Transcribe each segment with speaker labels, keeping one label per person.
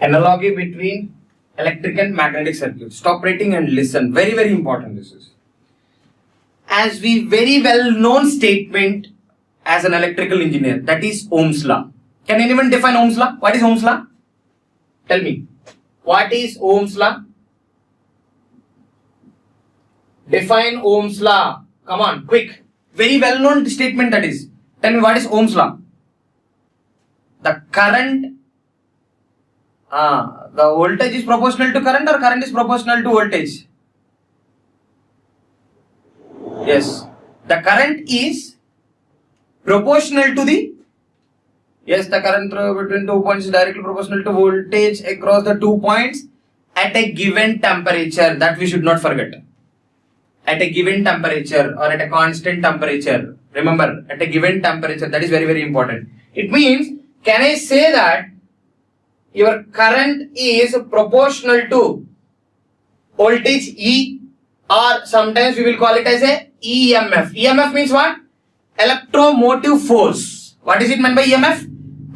Speaker 1: Analogy between electric and magnetic circuit. Stop writing and listen. Very, very important this is. As we very well known statement as an electrical engineer, that is Ohm's law. Can anyone define Ohm's law? What is Ohm's law? Tell me. What is Ohm's law? Define Ohm's law. Come on, quick. Very well known statement that is. Tell me what is Ohm's law? The current, the voltage is proportional to current or current is proportional to voltage? Yes. The current is proportional to the, yes, the current between 2 points is directly proportional to voltage across the 2 points at a given temperature. That we should not forget. At a given temperature or at a constant temperature. Remember, at a given temperature, that is very, very important. It means, can I say that your current is proportional to voltage E, or sometimes we will call it as a EMF. EMF means what? Electromotive force. What is it meant by EMF?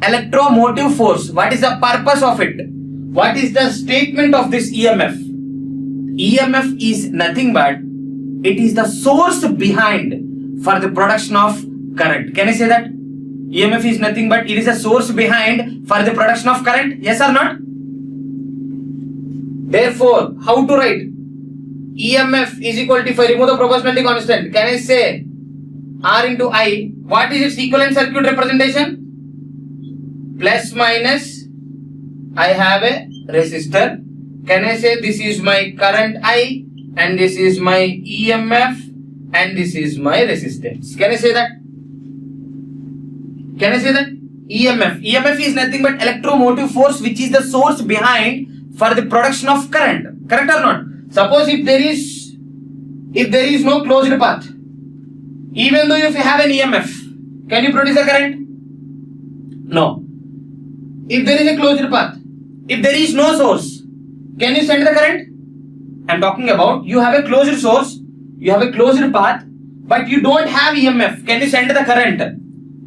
Speaker 1: Electromotive force. What is the purpose of it? What is the statement of this EMF? EMF is nothing but it is the source behind for the production of current. Can I say that? EMF is nothing but it is a source behind for the production of current. Yes or not? Therefore, how to write? EMF is equal to, if I remove the proportionality constant, can I say R into I? What is its equivalent circuit representation? Plus minus, I have a resistor. Can I say this is my current I and this is my EMF and this is my resistance? Can I say that? Can I say that? EMF. EMF is nothing but electromotive force which is the source behind for the production of current. Correct or not? Suppose if there is no closed path, even though if you have an EMF, can you produce a current? No. If there is a closed path, if there is no source, can you send the current? I am talking about you have a closed source, you have a closed path, but you don't have EMF. Can you send the current?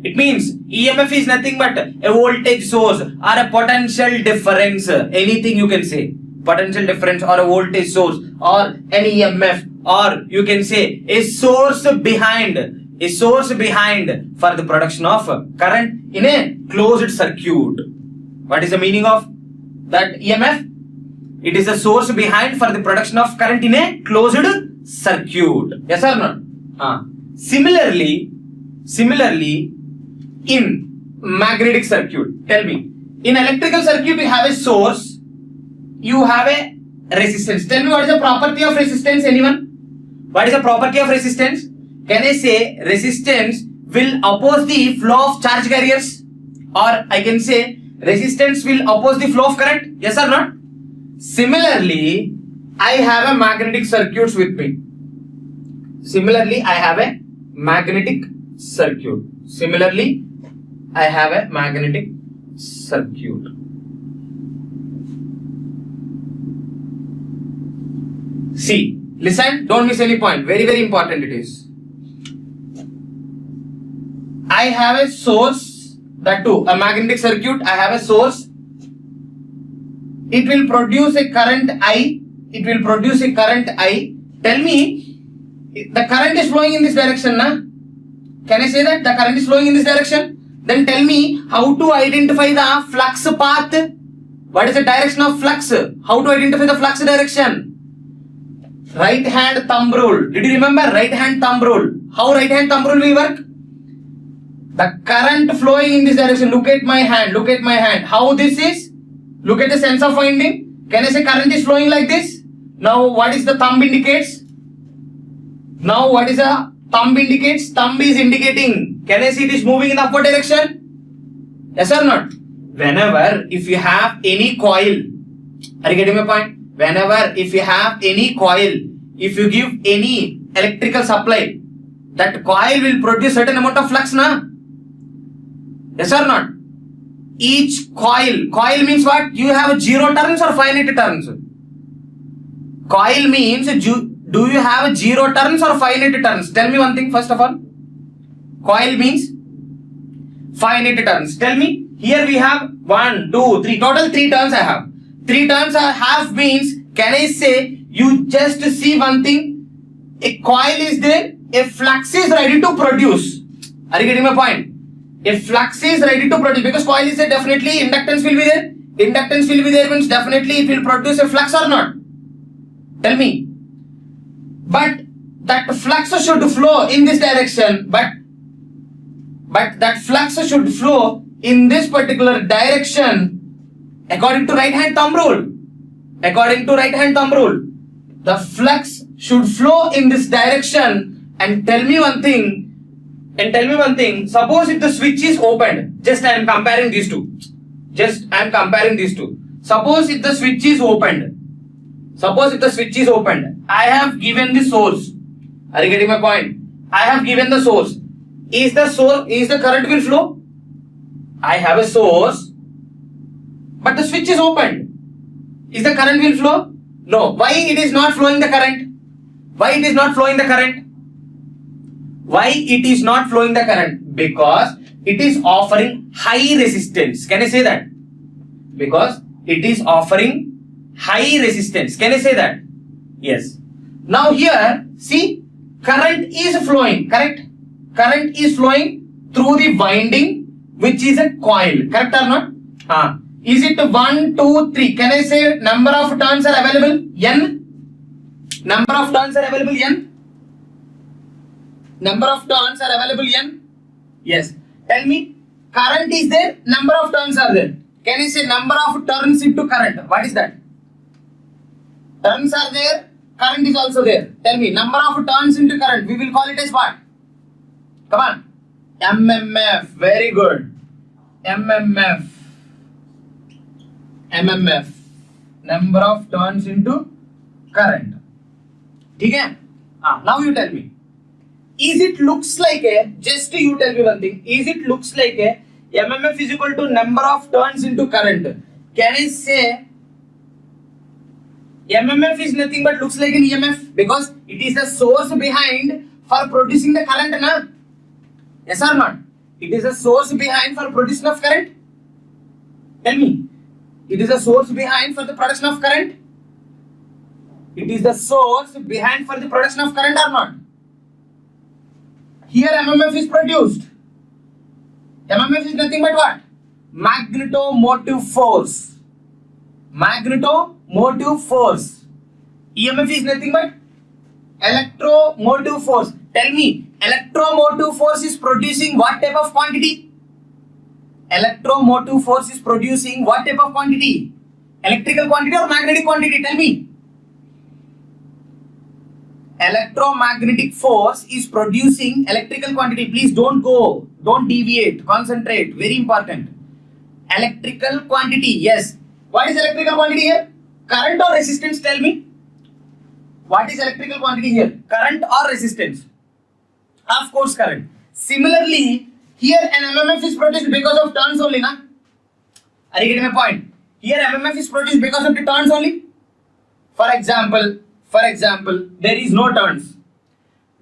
Speaker 1: It means EMF is nothing but a voltage source or a potential difference. Anything you can say. Potential difference or a voltage source or an EMF, or you can say a source behind for the production of current in a closed circuit. What is the meaning of that EMF? It is a source behind for the production of current in a closed circuit. Yes or not? Similarly, in magnetic circuit, tell me, in electrical circuit we have a source, you have a resistance. Tell me what is the property of resistance, anyone? What is the property of resistance? Can I say resistance will oppose the flow of charge carriers? Or I can say resistance will oppose the flow of current? Yes or not? Similarly, I have a magnetic circuit with me. Similarly, I have a magnetic circuit. See, listen, don't miss any point. Very, very important it is. I have a source, that too, a magnetic circuit, I have a source. It will produce a current I. Tell me, the current is flowing in this direction, na? Can I say that? The current is flowing in this direction? Then tell me how to identify the flux path. What is the direction of flux? How to identify the flux direction? Right hand thumb rule. Did you remember right hand thumb rule? How right hand thumb rule will work? The current flowing in this direction. Look at my hand. How this is? Look at the sense of winding. Can I say current is flowing like this? Now what is the thumb indicates? Thumb is indicating. Can I see it is moving in the upward direction? Yes or not? Whenever if you have any coil, are you getting my point? Whenever if you have any coil, if you give any electrical supply, that coil will produce certain amount of flux, na? Yes or not? Each coil means what? You have 0 turns or finite turns? Coil means, do you have 0 turns or finite turns? Tell me one thing first of all. Coil means finite turns. Tell me, here we have 1, 2, 3, total 3 turns I have. 3 turns are half means, can I say, you just see one thing, a coil is there, a flux is ready to produce. Are you getting my point? A flux is ready to produce, because coil is there, definitely inductance will be there. Inductance will be there means definitely it will produce a flux or not? Tell me. But that flux should flow in this direction, but that flux should flow in this particular direction according to right hand thumb rule. According to right hand thumb rule, the flux should flow in this direction. And tell me one thing, suppose if the switch is opened, just I am comparing these two. Suppose if the switch is opened, I have given the source. Are you getting my point? I have given the source. Is the current will flow? I have a source, but the switch is opened. Is the current will flow? No. Why it is not flowing the current? Why it is not flowing the current? Because it is offering high resistance. Can I say that? Because it is offering high resistance. Can I say that? Yes. Now here, see, current is flowing, correct? Current is flowing through the winding, which is a coil, correct or not? Is it 1, 2, 3? Can I say number of turns are available? N? Number of turns are available? N? Number of turns are available? N? Yes. Tell me, current is there, number of turns are there. Can I say number of turns into current? What is that? Turns are there, current is also there. Tell me, number of turns into current, we will call it as what? Come on. MMF. Very good. MMF. Number of turns into current. Okay? Now you tell me. Is it looks like a, just you tell me one thing. Is it looks like a MMF is equal to number of turns into current? Can I say MMF is nothing but looks like an EMF? Because it is the source behind for producing the current, na? Yes or not? It is a source behind for production of current. Tell me. It is a source behind for the production of current. It is the source behind for the production of current or not? Here MMF is produced. MMF is nothing but what? Magnetomotive force. Magnetomotive force. EMF is nothing but electromotive force. Tell me, electromotive force is producing what type of quantity? Electromotive force is producing what type of quantity? Electrical quantity or magnetic quantity? Tell me. Electromagnetic force is producing electrical quantity. Please don't go, don't deviate, concentrate. Very important. Electrical quantity, yes. What is electrical quantity here? Current or resistance? Tell me. What is electrical quantity here? Current or resistance? Of course, current. Similarly, here an MMF is produced because of turns only, na? Are you getting my point? Here MMF is produced because of the turns only. For example, there is no turns.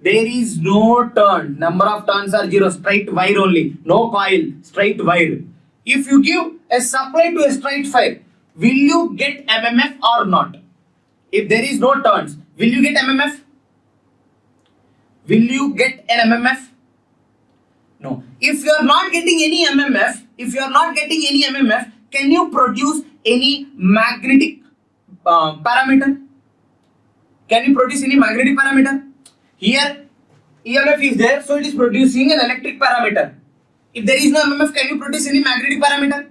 Speaker 1: There is no turn. Number of turns are 0. Straight wire only. No coil. Straight wire. If you give a supply to a straight wire, will you get MMF or not? If there is no turns, will you get MMF? Will you get an MMF? No. If you are not getting any MMF, can you produce any magnetic parameter? Can you produce any magnetic parameter? Here EMF is there, so it is producing an electric parameter. If there is no MMF, can you produce any magnetic parameter?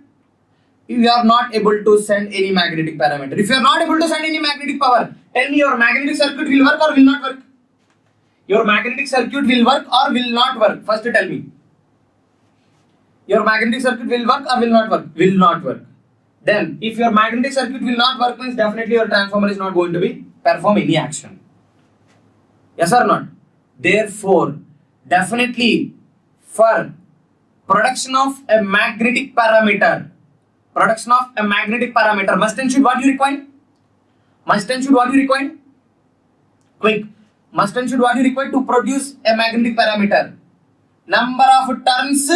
Speaker 1: If you are not able to send any magnetic parameter, if you are not able to send any magnetic power, tell me, your magnetic circuit will work or will not work? Your magnetic circuit will work or will not work? First tell me. Your magnetic circuit will work or will not work? Will not work. Then if your magnetic circuit will not work, means definitely your transformer is not going to be perform any action. Yes or not? Therefore, definitely for production of a magnetic parameter, must and should what you require? Quick. Must and should what you require to produce a magnetic parameter? Number of turns,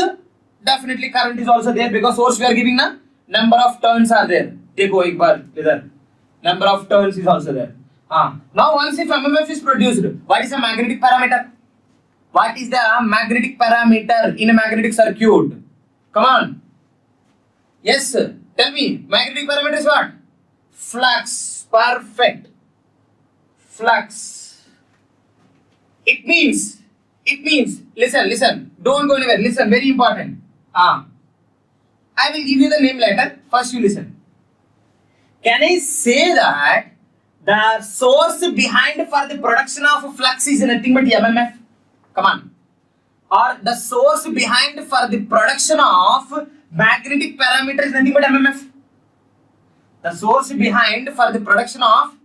Speaker 1: definitely current is also there because source we are giving na. Number of turns are there. देखो एक बार इधर number of turns is also there. Now once if MMF is produced, what is the magnetic parameter? What is the magnetic parameter in a magnetic circuit? Come on. Yes, tell me. Magnetic parameter is what? Flux. Perfect. Flux. It means, listen, don't go anywhere. Listen, very important. I will give you the name later. First you listen. Can I say that the source behind for the production of flux is nothing but MMF? Come on. Or the source behind for the production of magnetic parameter is nothing but MMF? The source behind for the production of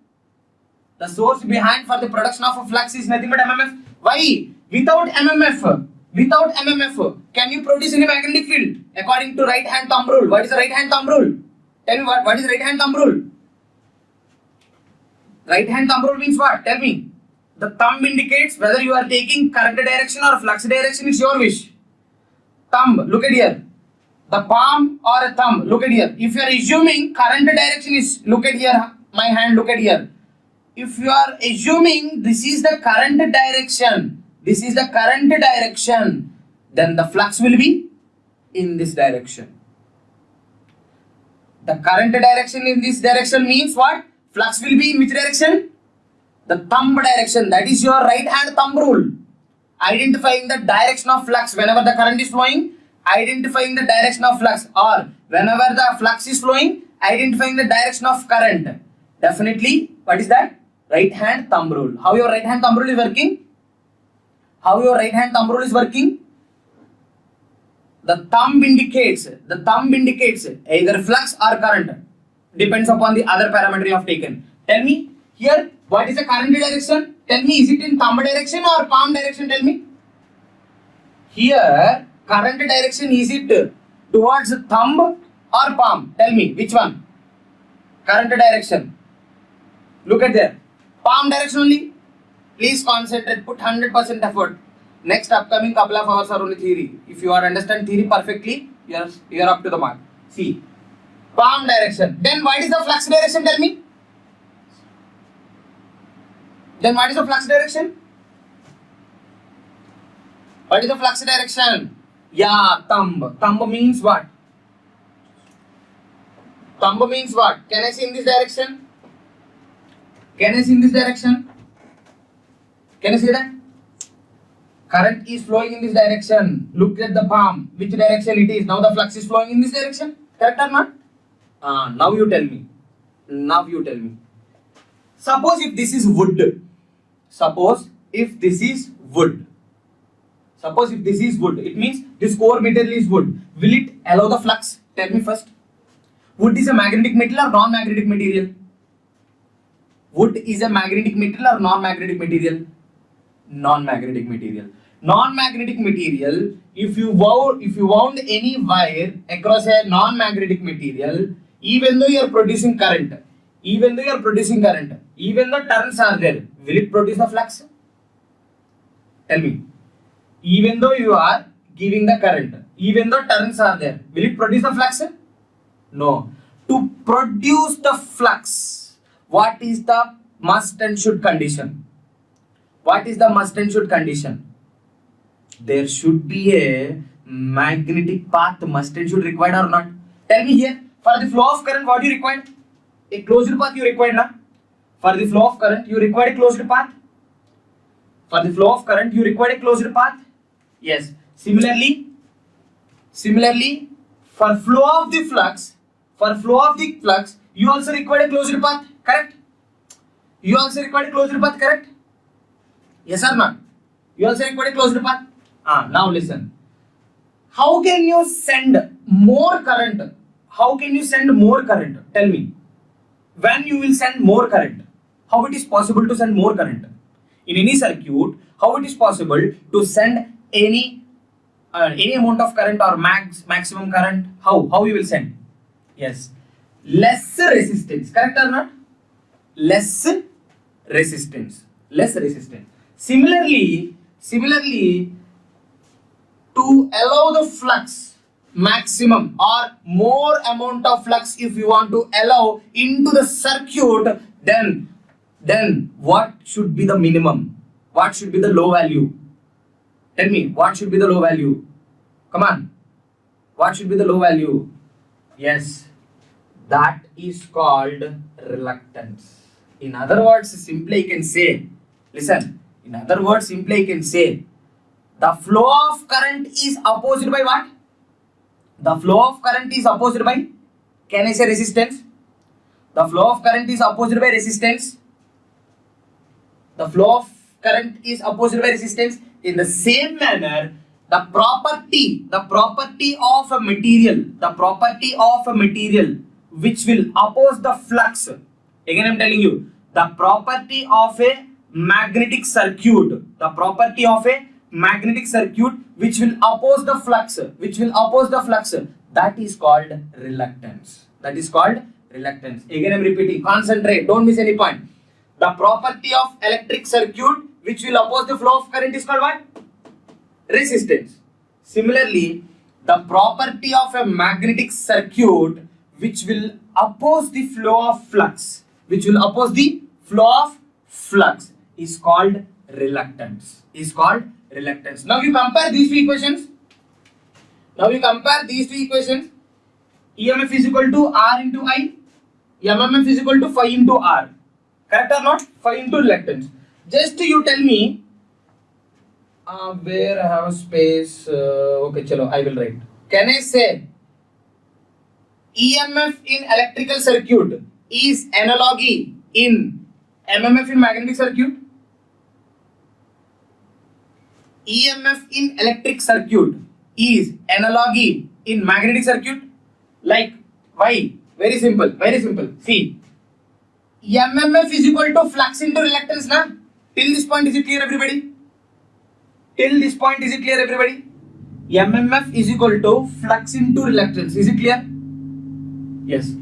Speaker 1: flux is nothing but MMF. Why? Without MMF, can you produce any magnetic field? According to right hand thumb rule. What is the right hand thumb rule? Tell me what is right hand thumb rule? Right hand thumb rule means what? Tell me. The thumb indicates whether you are taking current direction or flux direction. It's your wish. Thumb, look at here. The palm or a thumb, look at here. If you are assuming current direction is, look at here, my hand, look at here. If you are assuming this is the current direction, then the flux will be in this direction. The current direction in this direction means what? Flux will be in which direction? The thumb direction. That is your right hand thumb rule. Identifying the direction of flux whenever the current is flowing, identifying the direction of flux, or whenever the flux is flowing, identifying the direction of current. Definitely, what is that? Right hand thumb rule. How your right hand thumb rule is working? The thumb indicates either flux or current. Depends upon the other parameter you have taken. Tell me here, what is the current direction? Tell me, is it in thumb direction or palm direction? Tell me. Here, current direction, is it towards thumb or palm? Tell me, which one? Current direction. Look at there. Palm direction only. Please concentrate, put 100% effort. Next upcoming couple of hours are only theory. If you are understand theory perfectly, you are up to the mark. See, palm direction. Then what is the flux direction? Tell me. What is the flux direction? Yeah, thumb. Thumb means what? Can I see in this direction? Can you see that? Current is flowing in this direction. Look at the palm. Which direction it is? Now the flux is flowing in this direction. Correct or not? Now you tell me. Suppose if this is wood. It means this core material is wood. Will it allow the flux? Tell me first. Wood is a magnetic material or non-magnetic material? Non-magnetic material. If you wound any wire across a non-magnetic material, even though you are producing current, even though turns are there, will it produce the flux? Tell me. Even though you are giving the current, even though turns are there, will it produce the flux? No. To produce the flux, what is the must and should condition? There should be a magnetic path, must and should required or not? Tell me here, for the flow of current, what you required? A closed path you required, na? For the flow of current, you required a closed path. Yes. Similarly, for flow of the flux, you also required a closed path, correct? Yes or not? You also required a closed path. Now listen. How can you send more current? Tell me. When you will send more current? How it is possible to send more current? In any circuit, how it is possible to send any amount of current or maximum current? How you will send? Yes. Less resistance. Correct or not? Less resistance. Similarly, to allow the flux maximum or more amount of flux if you want to allow into the circuit, then what should be the minimum? What should be the low value? Tell me, what should be the low value? Come on. What should be the low value? Yes, that is called reluctance. In other words, simply you can say, listen, in other words, simply you can say, the flow of current is opposed by what? The flow of current is opposed by, can I say resistance? The flow of current is opposed by resistance. The flow of current is opposed by resistance. In the same manner, the property of a material, which will oppose the flux. Again, I am telling you, the property of a magnetic circuit, which will oppose the flux, that is called reluctance. Again, I am repeating, concentrate, don't miss any point. The property of electric circuit which will oppose the flow of current is called what? Resistance. Similarly, the property of a magnetic circuit which will oppose the flow of flux, is called reluctance. Now you compare these two equations. EMF is equal to R into I. MMF is equal to phi into R. Correct or not? Phi into reluctance. Just you tell me where I have space. Okay, chalo, I will write. Can I say EMF in electrical circuit is analogy in MMF in magnetic circuit? EMF in electric circuit is analogy in magnetic circuit? Like, why? Very simple. See, MMF is equal to flux into reluctance, na? Till this point, is it clear, everybody? MMF is equal to flux into reluctance. Is it clear? Yes.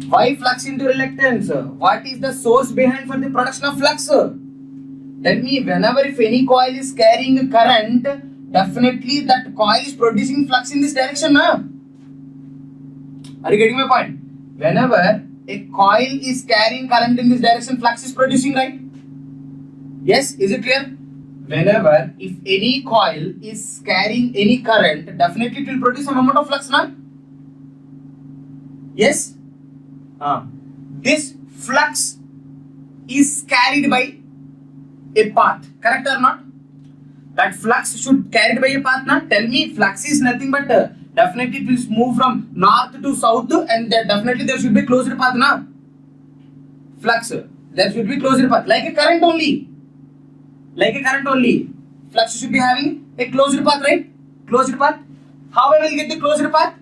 Speaker 1: Why flux into reluctance? What is the source behind for the production of flux? Tell me, whenever if any coil is carrying a current, definitely that coil is producing flux in this direction, na? Are you getting my point? Whenever a coil is carrying current in this direction, flux is producing, right? Yes, is it clear? Whenever if any coil is carrying any current, definitely it will produce some amount of flux, na? Yes? This flux is carried by a path, correct or not? That flux should carried by a path, na? Tell me, flux is nothing but definitely it will move from north to south, and definitely there should be closed path, na? Flux, there should be closed path, like a current only. Flux should be having a closed path, right? Closed path. How I will get the closed path?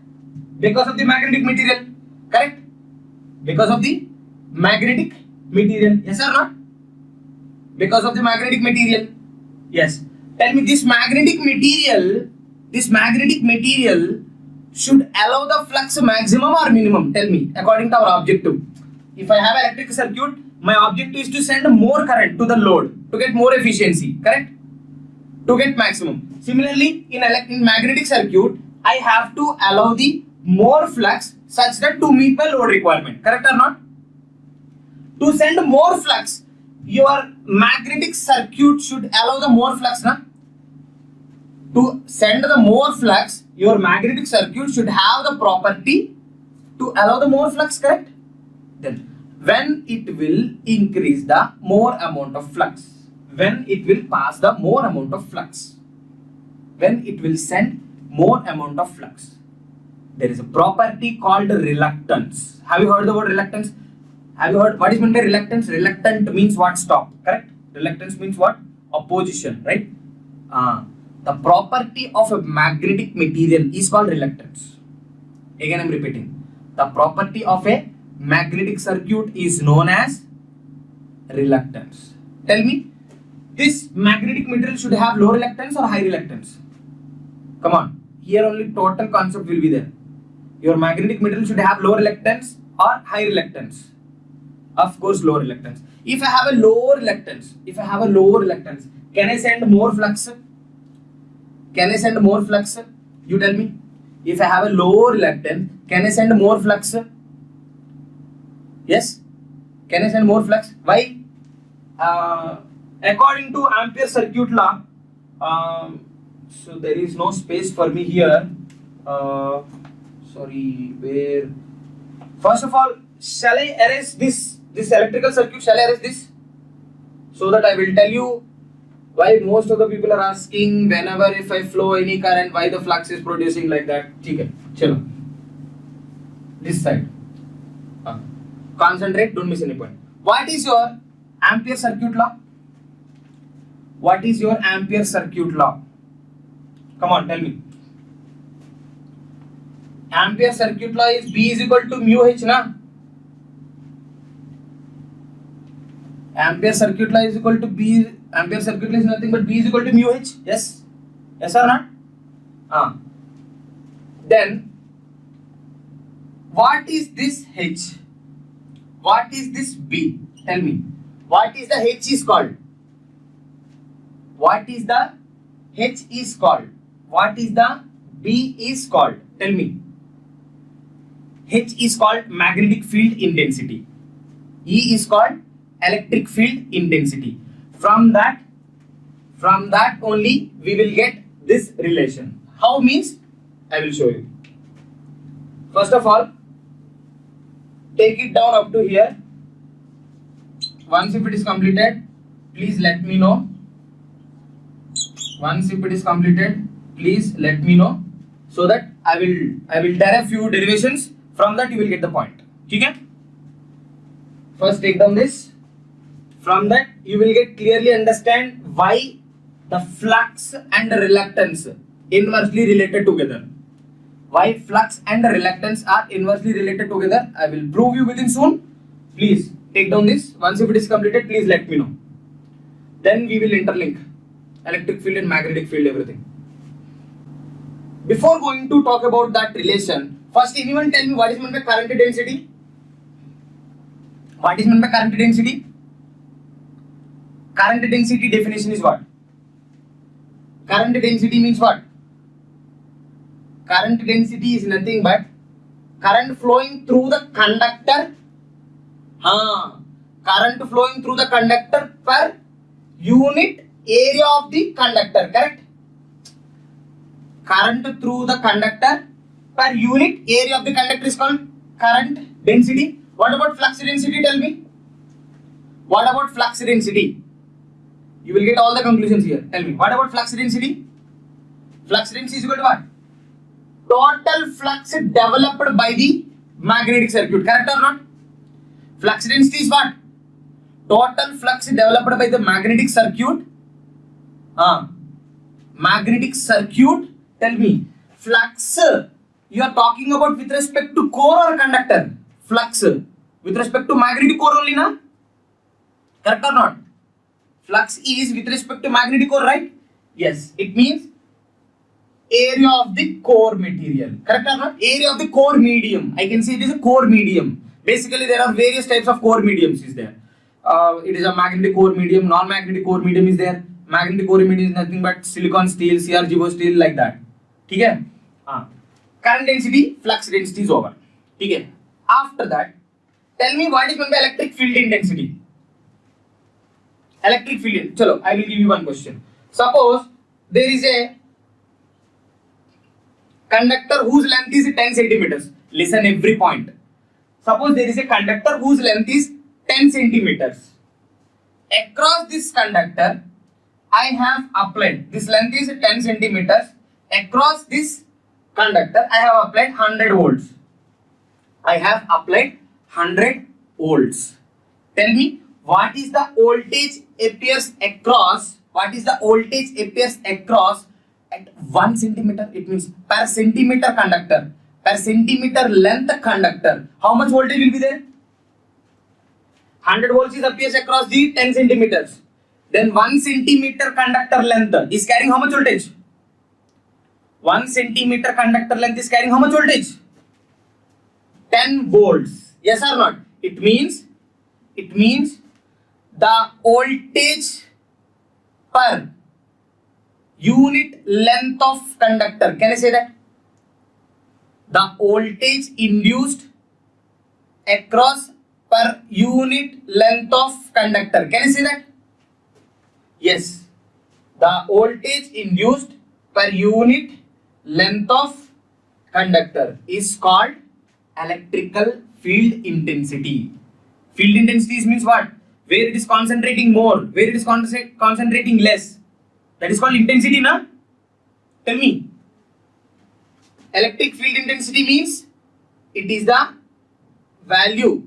Speaker 1: Because of the magnetic material, correct? Because of the magnetic material, yes or not? Because of the magnetic material, yes. Tell me, this magnetic material should allow the flux maximum or minimum? Tell me, according to our objective. If I have an electric circuit, my objective is to send more current to the load to get more efficiency, correct? To get maximum. Similarly, in magnetic circuit, I have to allow the more flux such that to meet my load requirement, correct or not? To send more flux, your magnetic circuit should allow the more flux, na? To send the more flux, your magnetic circuit should have the property to allow the more flux, correct? Then, when it will increase the more amount of flux, when it will pass the more amount of flux, when it will send more amount of flux, there is a property called reluctance. Have you heard the word reluctance? Have you heard what is meant by reluctance? Reluctant means what? Stop, correct? Reluctance means what? Opposition, right? The property of a magnetic material is called reluctance. Again, I am repeating. The property of a magnetic circuit is known as reluctance. Tell me, this magnetic material should have low reluctance or high reluctance? Come on, here only total concept will be there. Your magnetic material should have low reluctance or high reluctance? Of course, low reluctance. If I have a low reluctance, can I send more flux? You tell me. If I have a low reluctance, can I send more flux? Yes. Can I send more flux? Why? According to Ampere circuit law, so there is no space for me here. Sorry, where? First of all, shall I erase this electrical circuit? Shall I erase this? So that I will tell you why most of the people are asking whenever if I flow any current, why the flux is producing like that. Okay, chalo. This side. Concentrate, don't miss any point. What is your Ampere circuit law? What is your Ampere circuit law? Come on, tell me. Ampere circuit law is B is equal to mu H, na? Ampere circuit law is equal to B. Ampere circuit law is nothing but B is equal to mu H. Yes? Yes or not? Then, what is this H? What is this B? Tell me. What is the H is called? What is the H is called? What is the B is called? Tell me. H is called magnetic field intensity. E is called electric field intensity. From that only we will get this relation. How means? I will show you. First of all, take it down up to here. Once if it is completed, please let me know. Once if it is completed, please let me know, so that I will derive few derivations. From that you will get the point. Okay? First take down this. From that you will get clearly understand why the flux and the reluctance inversely related together. Why flux and reluctance are inversely related together. I will prove you within soon. Please take down this. Once if it is completed, please let me know. Then we will interlink electric field and magnetic field, everything. Before going to talk about that relation, first anyone tell me what is meant by current density? What is meant by current density? Current density definition is what? Current density means what? Current density is nothing but current flowing through the conductor. Current flowing through the conductor per unit area of the conductor, correct? Current through the conductor per unit area of the conductor is called current density. What about flux density? Tell me. What about flux density? You will get all the conclusions here. Tell me. What about flux density? Flux density is equal to what? Total flux developed by the magnetic circuit. Correct or not? Flux density is what? Total flux developed by the magnetic circuit. Magnetic circuit. Tell me. Flux. You are talking about with respect to core or conductor? Flux. With respect to magnetic core only, na? Correct or not? Flux is with respect to magnetic core, right? Yes. It means area of the core material. Correct or not? Area of the core medium. I can say it is a core medium. Basically, there are various types of core mediums is there. It is a magnetic core medium, non-magnetic core medium is there. Magnetic core medium is nothing but silicon steel, CRGO steel, like that. Okay? Current density, flux density is over. Okay? After that, tell me what is meant by electric field intensity. Electric field. Chalo, I will give you one question. Suppose there is a conductor whose length is 10 centimeters. Listen every point. Suppose there is a conductor whose length is 10 centimeters. Across this conductor, I have applied, this length is 10 centimeters. Across this conductor, I have applied 100 volts. I have applied 100 volts. Tell me, what is the voltage appears across? What is the voltage appears across at 1 centimeter? It means per centimeter conductor, per centimeter length conductor. How much voltage will be there? 100 volts is appears across the 10 centimeters. Then 1 centimeter conductor length is carrying how much voltage? 1 centimeter conductor length is carrying how much voltage? 10 volts. Yes or not? It means the voltage per unit length of conductor. Can I say that? the voltage induced across per unit length of conductor. Can you see that? Yes, the voltage induced per unit length of conductor is called electrical field intensity. Field intensity means what? Where it is concentrating more, where it is concentrating less. That is called intensity, na? Tell me. Electric field intensity means it is the value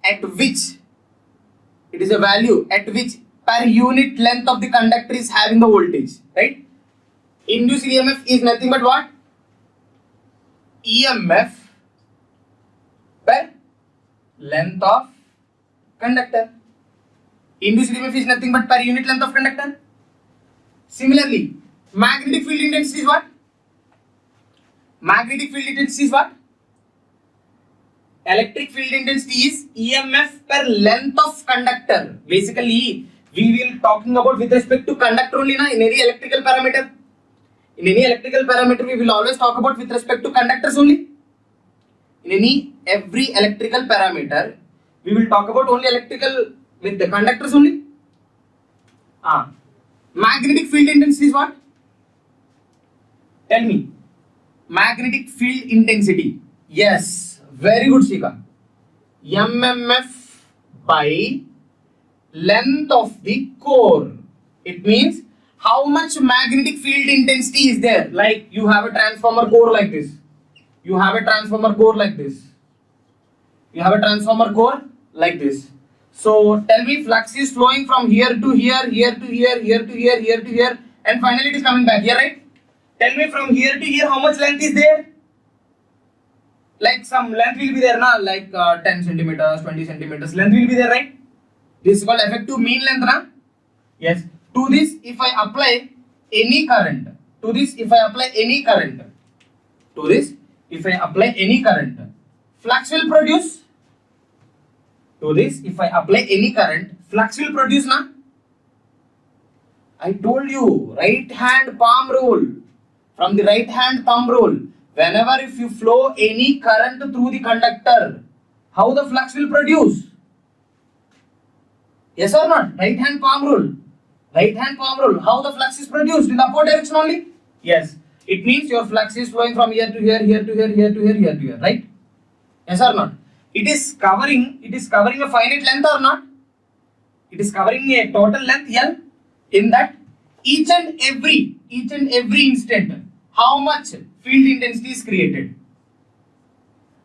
Speaker 1: at which per unit length of the conductor is having the voltage, right? Induced EMF is nothing but what? EMF per length of conductor. Induced EMF is nothing but per unit length of conductor. Similarly, magnetic field intensity is what? Magnetic field intensity is what? Electric field intensity is EMF per length of conductor. Basically, we will talking about with respect to conductor only, na, in any electrical parameter. In any electrical parameter, we will always talk about with respect to conductors only. In every electrical parameter, we will talk about only electrical with the conductors only. Magnetic field intensity is what? Tell me. Magnetic field intensity. Yes, very good, Shika. MMF by length of the core. It means how much magnetic field intensity is there. Like you have a transformer core like this. You have a transformer core like this. You have a transformer core like this. So tell me, flux is flowing from here to here, here to here, here to here, here to here, and finally it is coming back here, right? Tell me, from here to here, how much length is there? Like some length will be there, na? Like 10 centimeters, 20 centimeters, length will be there, right? This is called effective mean length, na? Yes. To this, if I apply any current, flux will produce. To this, if I apply any current, flux will produce, na? I told you, right hand palm rule. From the right hand thumb rule, whenever if you flow any current through the conductor, how the flux will produce? Yes or not? Right hand palm rule. Right hand palm rule. How the flux is produced? In the upward direction only? Yes. It means your flux is flowing from here to here, here to here, here to here, here to here, right? Yes or not? It is covering a finite length or not? It is covering a total length L. In that, each and every instant, how much field intensity is created?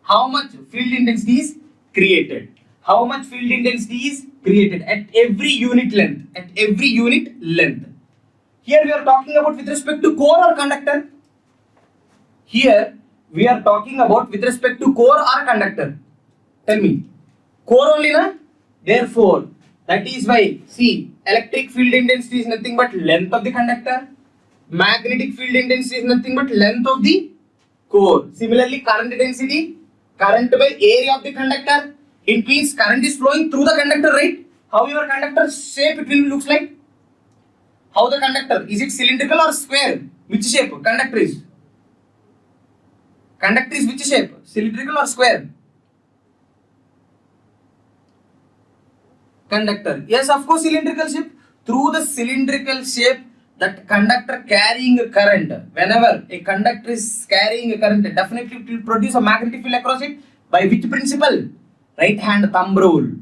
Speaker 1: How much field intensity is created? How much field intensity is created at every unit length? At every unit length. Here we are talking about with respect to core or conductor? Here we are talking about with respect to core or conductor? Tell me. Core only, na? Therefore, that is why, see, electric field intensity is nothing but length of the conductor. Magnetic field intensity is nothing but length of the core. Similarly, current density, current by area of the conductor. It means current is flowing through the conductor, right? How your conductor shape it will looks like? How the conductor? Is it cylindrical or square? Which shape conductor is? Conductor is which shape? Cylindrical or square? Conductor. Yes, of course, cylindrical shape. Through the cylindrical shape, that conductor carrying a current. Whenever a conductor is carrying a current, definitely it will produce a magnetic field across it. By which principle? Right hand thumb rule.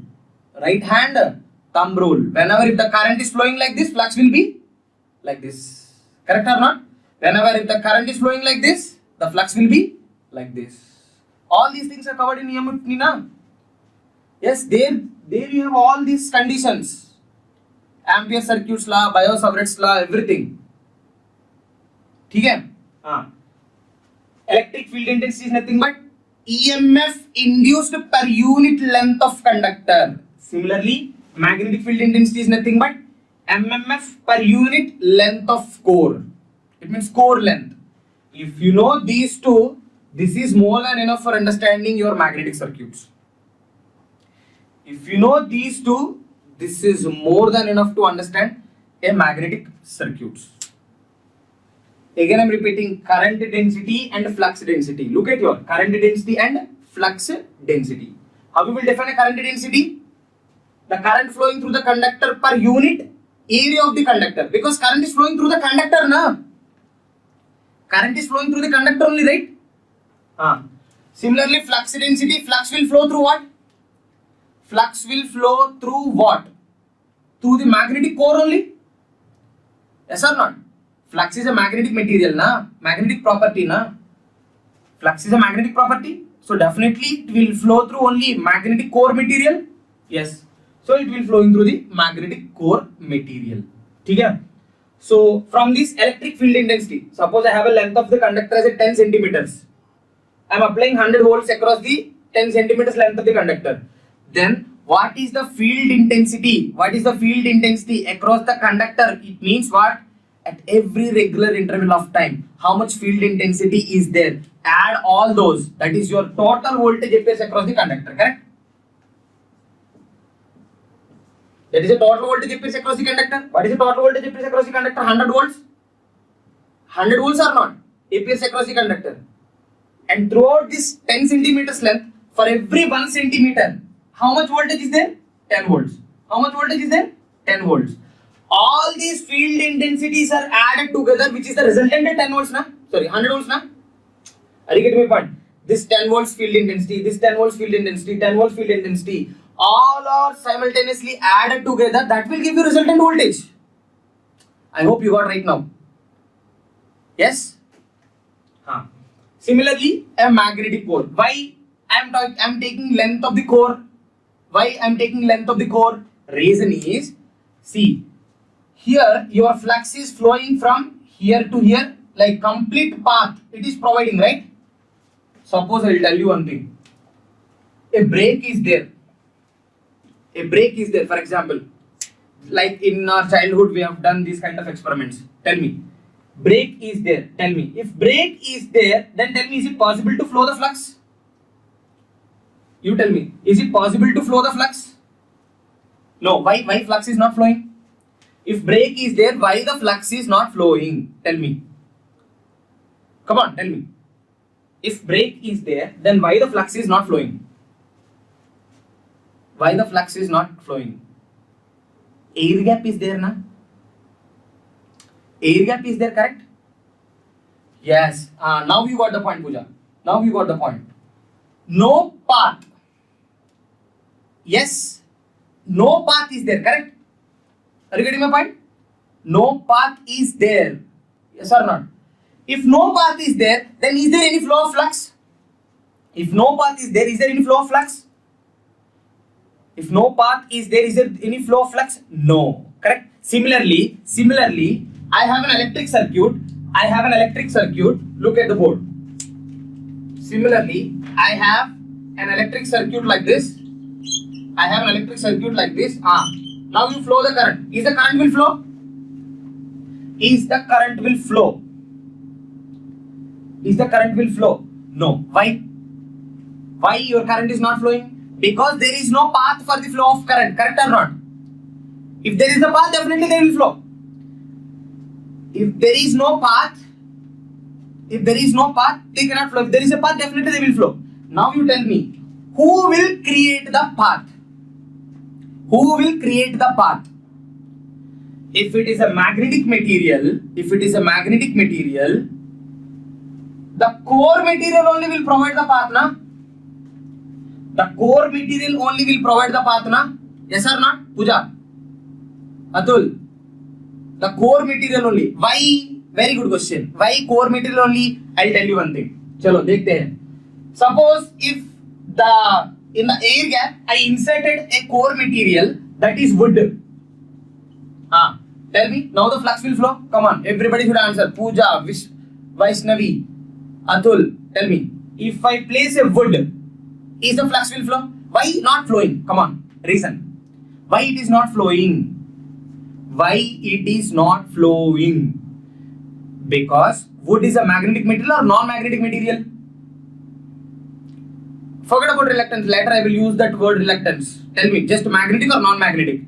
Speaker 1: Right hand thumb rule. Whenever if the current is flowing like this, flux will be like this. Correct or not? Whenever if the current is flowing like this, the flux will be like this. All these things are covered in EMF, Nina. Yes, there you have all these conditions. Ampere circuits law, Biot-Savart's law, everything. Okay? Electric field intensity is nothing but EMF induced per unit length of conductor. Similarly, magnetic field intensity is nothing but MMF per unit length of core. It means core length. If you know these two, this is more than enough for understanding your magnetic circuits. If you know these two, this is more than enough to understand a magnetic circuits. Again, I'm repeating current density and flux density. Look at your current density and flux density. How we will define a current density? The current flowing through the conductor per unit area of the conductor. Because current is flowing through the conductor, na? Current is flowing through the conductor only, right? Similarly, flux density, flux will flow through what? Flux will flow through what? Through the magnetic core only? Yes or not? Flux is a magnetic material, na? Magnetic property, na? Flux is a magnetic property. So definitely it will flow through only magnetic core material. Yes. So it will flowing through the magnetic core material. Okay? So from this electric field intensity, suppose I have a length of the conductor as a 10 centimeters. I am applying 100 volts across the 10 centimeters length of the conductor. Then what is the field intensity? What is the field intensity across the conductor? It means what? At every regular interval of time, how much field intensity is there? Add all those. That is your total voltage appears across the conductor, correct? That is a total voltage appears across the conductor. What is the total voltage appears across the conductor? 100 volts. 100 volts or not? Appears across the conductor. And throughout this 10 centimeters length, for every 1 centimeter, how much voltage is there? 10 volts. How much voltage is there? 10 volts. All these field intensities are added together, which is the resultant at 10 volts, na? Sorry, 100 volts, na? Are you getting my point? This 10 volts field intensity, this 10 volts field intensity, 10 volts field intensity, all are simultaneously added together. That will give you resultant voltage. I hope you got right now. Yes? Similarly, a magnetic core. Why I am taking length of the core? Why I am taking length of the core? Reason is, see, here your flux is flowing from here to here, like complete path it is providing, right? Suppose I will tell you one thing. A break is there. A break is there, for example. Like in our childhood we have done these kind of experiments. Tell me. Break is there. Tell me. If break is there, then tell me, is it possible to flow the flux? You tell me. Is it possible to flow the flux? No. Why flux is not flowing? If break is there, why the flux is not flowing? Tell me. Come on, tell me. If break is there, then why the flux is not flowing? Why the flux is not flowing? Air gap is there, na? Air gap is there, correct? Yes. Now you got the point, Pooja. Now you got the point. No path. Yes. No path is there, correct? Are you getting my point? No path is there. Yes or not? If no path is there, then is there any flow of flux? If no path is there any flow of flux? If no path is there any flow of flux? No. Correct? Similarly, I have an electric circuit. Look at the board. Similarly, I have an electric circuit like this. Now you flow the current. Is the current will flow? Is the current will flow? Is the current will flow? No. Why? Why your current is not flowing? Because there is no path for the flow of current. Correct or not? If there is a path, definitely they will flow. If there is no path, they cannot flow. If there is a path, definitely they will flow. Now you tell me, who will create the path? Who will create the path? If it is a magnetic material, the core material only will provide the path, na? The core material only will provide the path, na? Yes or not? Pooja? Atul? The core material only. Why? Very good question. Why core material only? I'll tell you one thing. Chalo, dekhte hain. Suppose if in the air gap, I inserted a core material that is wood. Tell me, now the flux will flow? Come on, everybody should answer. Pooja, Vaishnavi, Atul, tell me. If I place a wood, is the flux will flow? Why not flowing? Come on, reason. Why it is not flowing? Why it is not flowing? Because wood is a magnetic material or non-magnetic material? Forget about reluctance. Later I will use that word reluctance. Tell me, just magnetic or non-magnetic?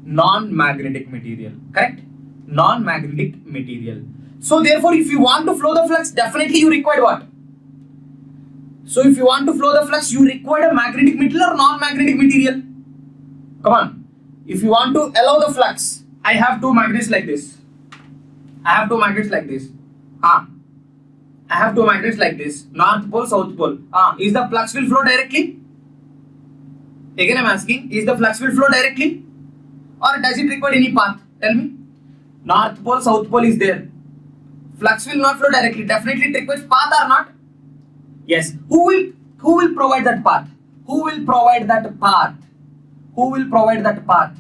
Speaker 1: Non-magnetic material. Correct? Non-magnetic material. So therefore, if you want to flow the flux, definitely you require what? So if you want to flow the flux, you require a magnetic material or non-magnetic material? Come on. If you want to allow the flux, I have two magnets like this. I have two magnets like this. I have two magnets like this. North pole, south pole. Is the flux will flow directly? Again I am asking, is the flux will flow directly? Or does it require any path? Tell me. North pole, south pole is there. Flux will not flow directly. Definitely it requires path or not? Yes. Who will provide that path? Who will provide that path? Who will provide that path?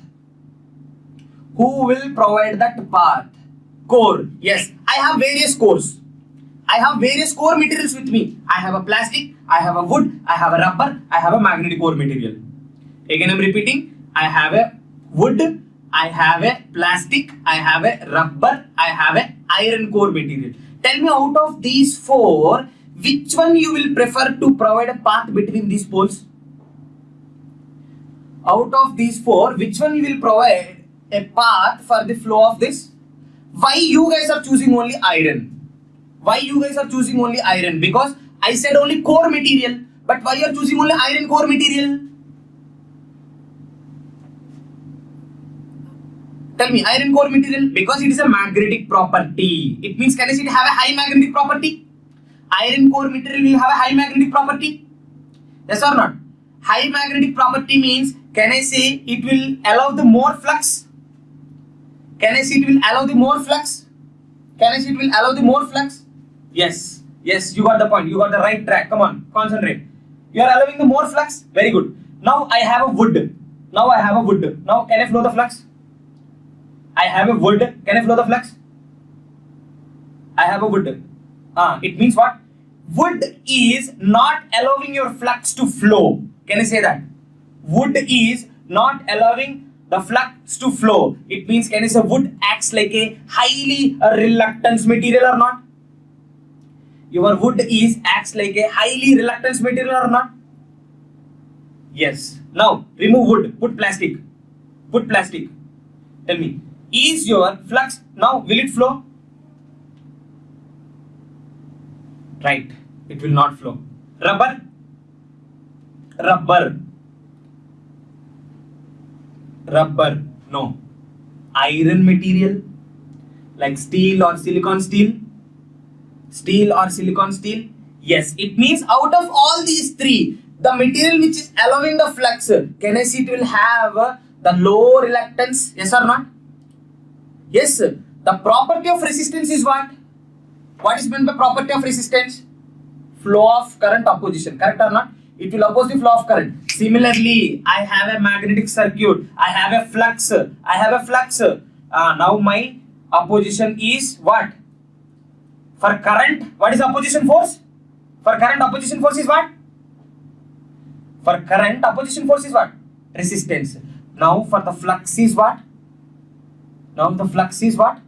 Speaker 1: Who will provide that path? Core. Yes. I have various cores. I have various core materials with me. I have a plastic, I have a wood, I have a rubber, I have a magnetic core material. Again I am repeating. I have a wood, I have a plastic, I have a rubber, I have a iron core material. Tell me, out of these four, which one you will prefer to provide a path between these poles? Out of these four, which one you will provide a path for the flow of this? Why you guys are choosing only iron? Why you guys are choosing only iron? Because I said only core material. But why you are choosing only iron core material? Tell me, iron core material, because it is a magnetic property. It means, can I say it have a high magnetic property? Iron core material will have a high magnetic property? Yes or not? High magnetic property means, can I say it will allow the more flux? Can I say it will allow the more flux? Can I say it will allow the more flux? Yes. Yes, you got the point. You got the right track. Come on, concentrate. You are allowing the more flux. Very good. Now I have a wood. Now I have a wood. Now can I flow the flux? I have a wood. Can I flow the flux? I have a wood. It means what? Wood is not allowing your flux to flow. Can I say that? Wood is not allowing the flux to flow. It means, can I say wood acts like a highly reluctance material or not? Your wood acts like a highly reluctance material or not? Yes. Now remove wood. Put plastic. Put plastic. Tell me, is your flux now, will it flow? Right. It will not flow. Rubber. Rubber. Rubber. No. Iron material like steel or silicon steel. Steel or silicon steel. Yes. It means out of all these three, the material which is allowing the flux, can I see it will have the low reluctance? Yes or not? Yes. The property of resistance is what? What is meant by property of resistance? Flow of current opposition. Correct or not? It will oppose the flow of current. Similarly, I have a magnetic circuit. I have a flux. I have a flux. Now my opposition is what? For current, what is opposition force? For current, opposition force is what? For current, opposition force is what? Resistance. Now for the flux is what? Now the flux is what?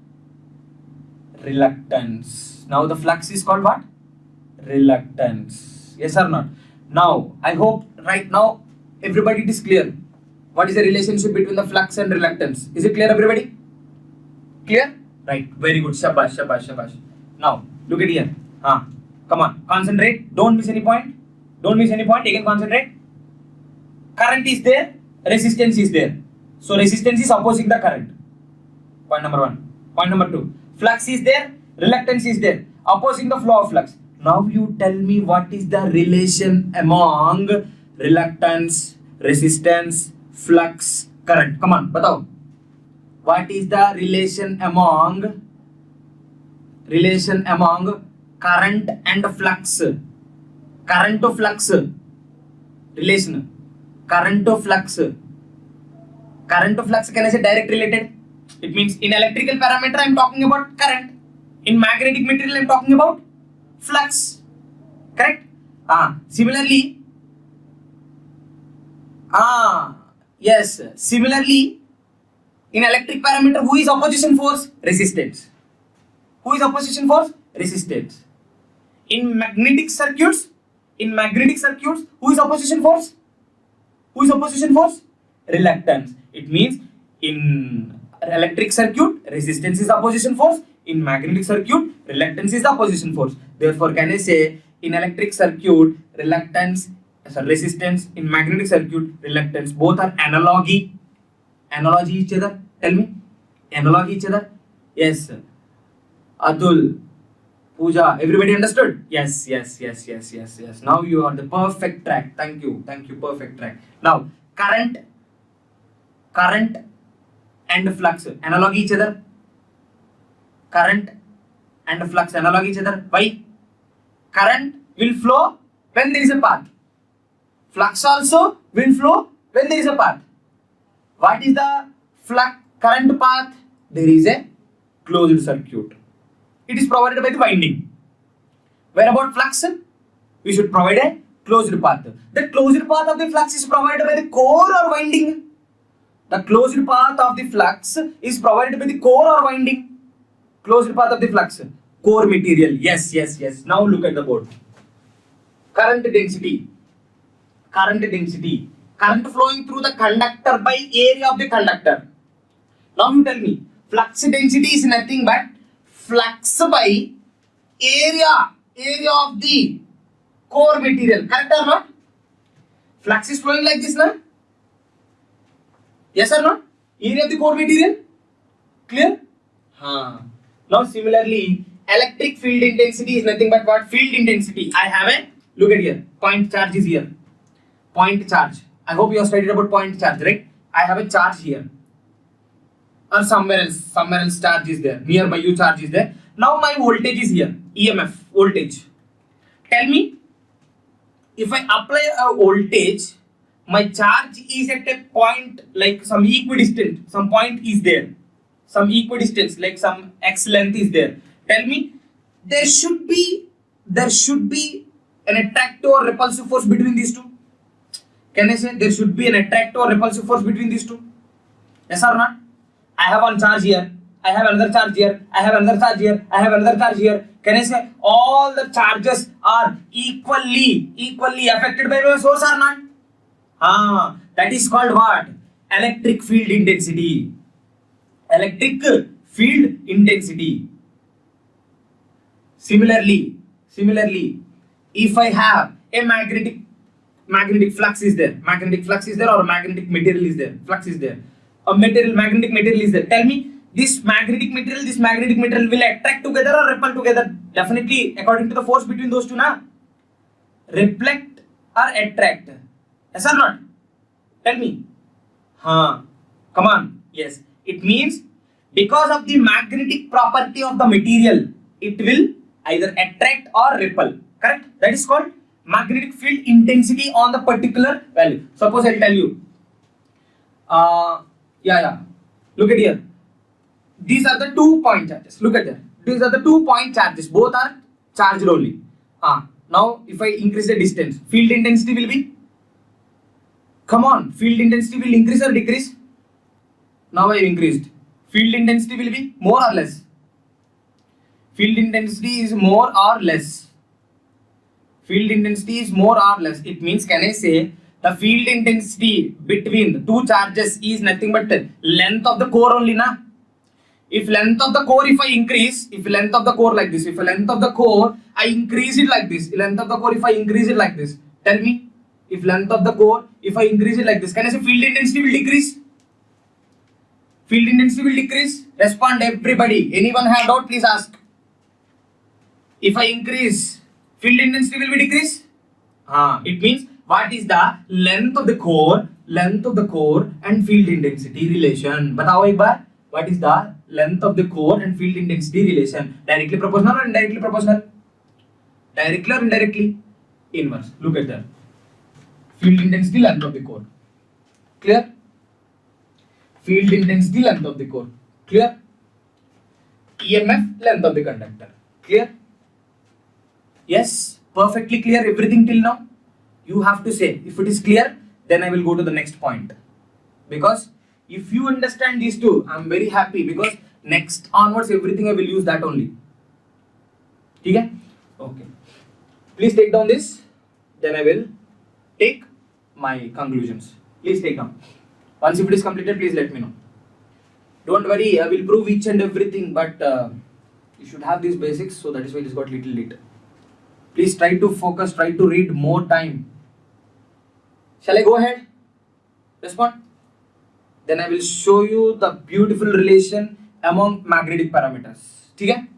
Speaker 1: Reluctance. Now the flux is called what? Reluctance. Yes or not? Now I hope right now everybody it is clear. What is the relationship between the flux and reluctance? Is it clear, everybody? Clear? Right. Very good. Shabash, shabash, shabash. Now look at here. Come on. Concentrate. Don't miss any point. Don't miss any point. Again concentrate. Current is there. Resistance is there. So resistance is opposing the current. Point number one. Point number two. Flux is there. Reluctance is there. Opposing the flow of flux. Now you tell me what is the relation among reluctance, resistance, flux, current. Come on, batao. What is the relation among current and flux? Current to flux. Relation. Current to flux. Current to flux, can I say direct related? It means in electrical parameter I am talking about current. In magnetic material I am talking about flux. Correct? Similarly, yes, similarly in electric parameter, who is opposition force? Resistance. Who is opposition force? Resistance. In magnetic circuits, who is opposition force? Who is opposition force? Reluctance. It means in electric circuit, resistance is opposition force. In magnetic circuit, reluctance is the opposition force. Therefore, can I say in electric circuit, resistance, in magnetic circuit, reluctance, both are analogy each other? Tell me. Analogy each other? Yes. Atul, Pooja, everybody understood? Yes. Now you are the perfect track. Thank you, perfect track. Now, current and flux, analogy each other? Current and flux, analogy each other. Why? Current will flow when there is a path. Flux also will flow when there is a path. What is the current path? There is a closed circuit. It is provided by the winding. Where about flux? We should provide a closed path. The closed path of the flux is provided by the core or winding? The closed path of the flux is provided by the core or winding? Closed path of the flux. Core material. Yes. Now look at the board. Current density. Current flowing through the conductor by area of the conductor. Now you tell me, flux density is nothing but flux by area of the core material. Correct or not? Flux is flowing like this, na? Yes or not? Area of the core material. Clear? Now similarly, electric field intensity is nothing but what? Field intensity. I have a, look at here, point charge is here. Point charge. I hope you have studied about point charge, right? I have a charge here. Or somewhere else charge is there. Nearby you charge is there. Now my voltage is here. EMF, voltage. Tell me, if I apply a voltage, my charge is at a point like some equidistant. Some point is there. Some equidistance, like some x length is there. Tell me, there should be an attractive or repulsive force between these two. Can I say there should be an attractive or repulsive force between these two? Yes or not? I have one charge here. I have another charge here. I have another charge here. I have another charge here. Can I say all the charges are equally affected by the source or not? That is called what? Electric field intensity. Electric field intensity. Similarly, if I have a magnetic flux is there, or a magnetic material is there, flux is there, magnetic material is there. Tell me, this magnetic material will attract together or repel together? Definitely, according to the force between those two, na? Reflect or attract? Yes or not? Tell me. Come on. Yes. It means because of the magnetic property of the material, it will either attract or repel. Correct? That is called magnetic field intensity on the particular value. Suppose I'll tell you. Look at here. These are the 2 point charges. Look at that. These are the 2 point charges. Both are charged only. Now, if I increase the distance, field intensity will be. Come on, field intensity will increase or decrease? Now I increased. Field intensity will be more or less? Field intensity is more or less. Field intensity is more or less. It means, can I say the field intensity between the two charges is nothing but the length of the core only, na? If length of the core, if I increase, if length of the core like this, if length of the core, I increase it like this, length of the core, if I increase it like this, tell me, if length of the core, if I increase it like this, can I say field intensity will decrease? Field intensity will decrease? Respond everybody. Anyone have doubt, please ask. If I increase, field intensity will be decrease? It means what is the length of the core and field intensity relation? Batao ek baar. What is the length of the core and field intensity relation? Directly proportional or indirectly proportional? Directly or indirectly? Inverse. Look at that. Field intensity, length of the core. Clear? Field intensity, length of the core. Clear? EMF, length of the conductor. Clear? Yes? Perfectly clear everything till now? You have to say, if it is clear, then I will go to the next point. Because if you understand these two, I am very happy, because next onwards everything I will use that only. Okay? Okay. Please take down this. Then I will take my conclusions. Please take down. Once if it is completed, please let me know. Don't worry, I will prove each and everything, but You should have these basics, so that is why it has got little late. Please try to focus, try to read more time. Shall I go ahead? Respond. Then I will show you the beautiful relation among magnetic parameters. ठीक है?